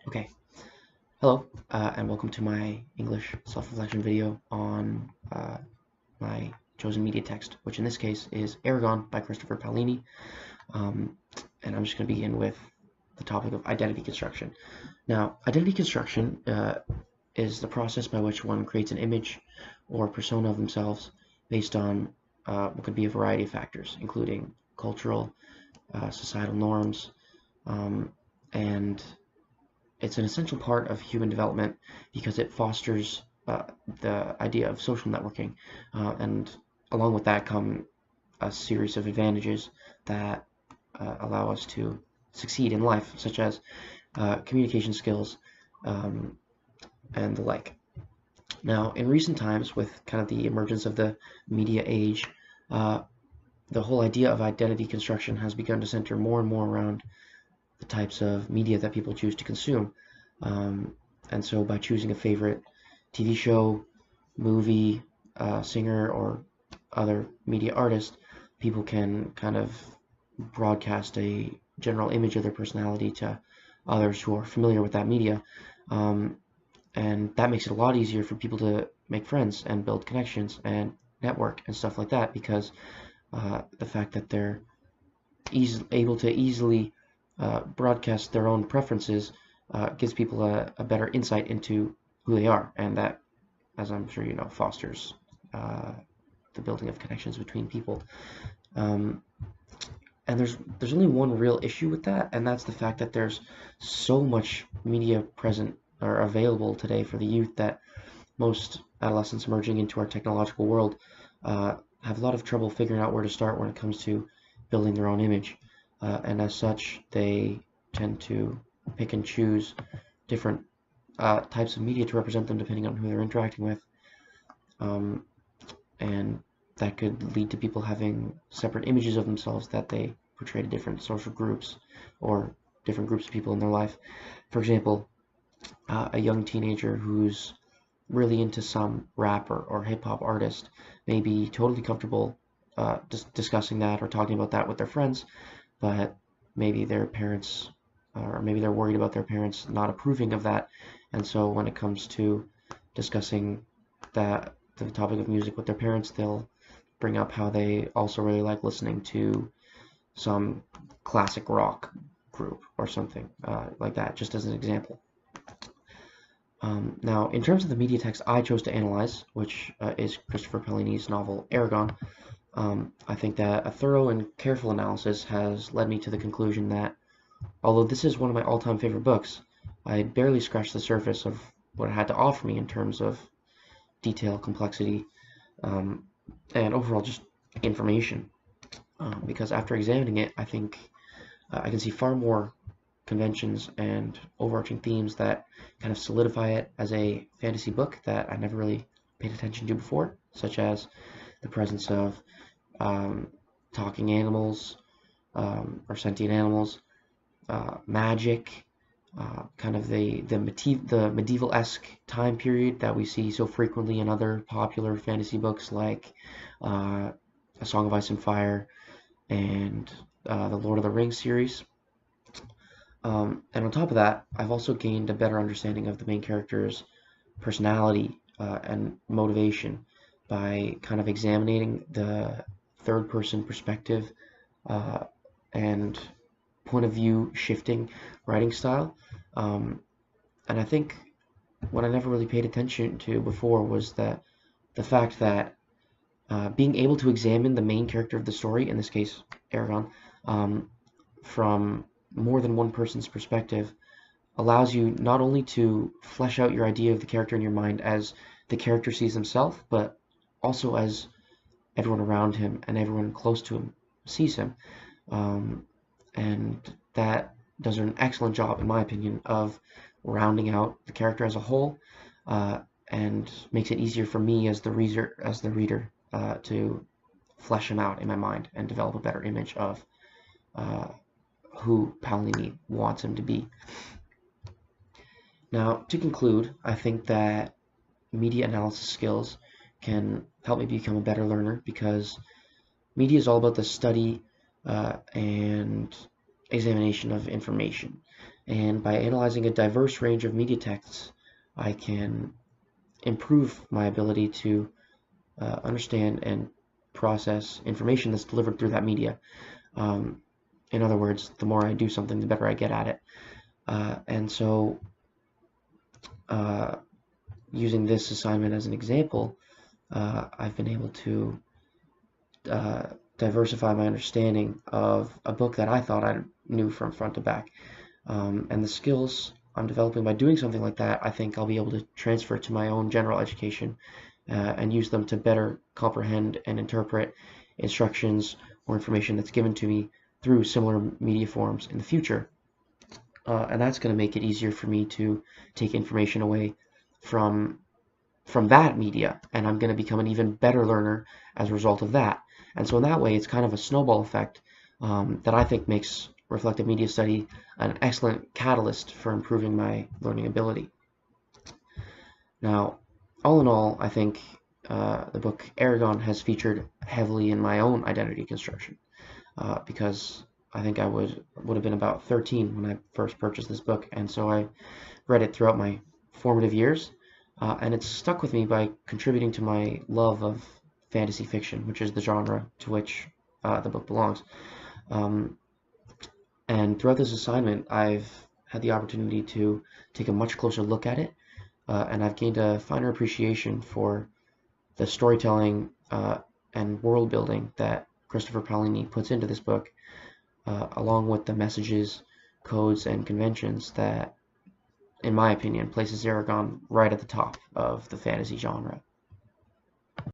Okay, hello, and welcome to my English self-reflection video on my chosen media text, which in this case is Aragon by Christopher Paolini. Um, and I'm just going to begin with the topic of identity construction. Now, identity construction is the process by which one creates an image or persona of themselves based on what could be a variety of factors, including cultural, societal norms, and it's an essential part of human development because it fosters the idea of social networking, and along with that come a series of advantages that allow us to succeed in life, such as communication skills um, and the like. Now, in recent times, with kind of the emergence of the media age, uh, the whole idea of identity construction has begun to center more and more around the types of media that people choose to consume. Um, and so by choosing a favorite TV show, movie, singer, or other media artist, people can kind of broadcast a general image of their personality to others who are familiar with that media. Um, and that makes it a lot easier for people to make friends and build connections and network and stuff like that because the fact that they're able to easily broadcast their own preferences gives people a better insight into who they are, and that, as I'm sure you know, fosters uh, the building of connections between people. Um, and there's only one real issue with that, and that's the fact that there's so much media present or available today for the youth that most adolescents emerging into our technological world have a lot of trouble figuring out where to start when it comes to building their own image. And as such, they tend to pick and choose different types of media to represent them depending on who they're interacting with. Um, and that could lead to people having separate images of themselves that they portray to different social groups or different groups of people in their life. For example, a young teenager who's really into some rapper or hip hop artist may be totally comfortable discussing that or talking about that with their friends, but maybe their parents, or maybe they're worried about their parents not approving of that, and so when it comes to discussing the topic of music with their parents, they'll bring up how they also really like listening to some classic rock group or something like that, just as an example. Now, in terms of the media text I chose to analyze, which is Christopher Paolini's novel Aragon, I think that a thorough and careful analysis has led me to the conclusion that, although this is one of my all-time favorite books, I barely scratched the surface of what it had to offer me in terms of detail, complexity, um, and overall just information. Because after examining it, I think I can see far more conventions and overarching themes that kind of solidify it as a fantasy book that I never really paid attention to before, such as the presence of um, talking animals or sentient animals, magic, kind of the medieval-esque time period that we see so frequently in other popular fantasy books like A Song of Ice and Fire and the Lord of the Rings series. And on top of that, I've also gained a better understanding of the main character's personality and motivation by kind of examining the third person perspective and point of view shifting writing style. Um, and I think what I never really paid attention to before was that the fact that being able to examine the main character of the story, in this case, Aragon, from more than one person's perspective allows you not only to flesh out your idea of the character in your mind as the character sees himself, but also as everyone around him and everyone close to him sees him. Um, and that does an excellent job, in my opinion, of rounding out the character as a whole, and makes it easier for me as the reader, to flesh him out in my mind and develop a better image of uh, who Paolini wants him to be. Now, to conclude, I think that media analysis skills can help me become a better learner because media is all about the study and examination of information. And by analyzing a diverse range of media texts, I can improve my ability to understand and process information that's delivered through that media. In other words, the more I do something, the better I get at it. And so using this assignment as an example, I've been able to diversify my understanding of a book that I thought I knew from front to back. And the skills I'm developing by doing something like that, I think I'll be able to transfer to my own general education and use them to better comprehend and interpret instructions or information that's given to me through similar media forms in the future. And that's going to make it easier for me to take information away from that media, and I'm going to become an even better learner as a result of that. And so in that way, it's kind of a snowball effect that I think makes reflective media study an excellent catalyst for improving my learning ability. Now, all in all, I think the book Aragon has featured heavily in my own identity construction because I think I would have been about 13 when I first purchased this book, and so I read it throughout my formative years, and it's stuck with me by contributing to my love of fantasy fiction, which is the genre to which the book belongs. And throughout this assignment, I've had the opportunity to take a much closer look at it, and I've gained a finer appreciation for the storytelling and world building that Christopher Paolini puts into this book, along with the messages, codes, and conventions that, in my opinion, places Aragon right at the top of the fantasy genre.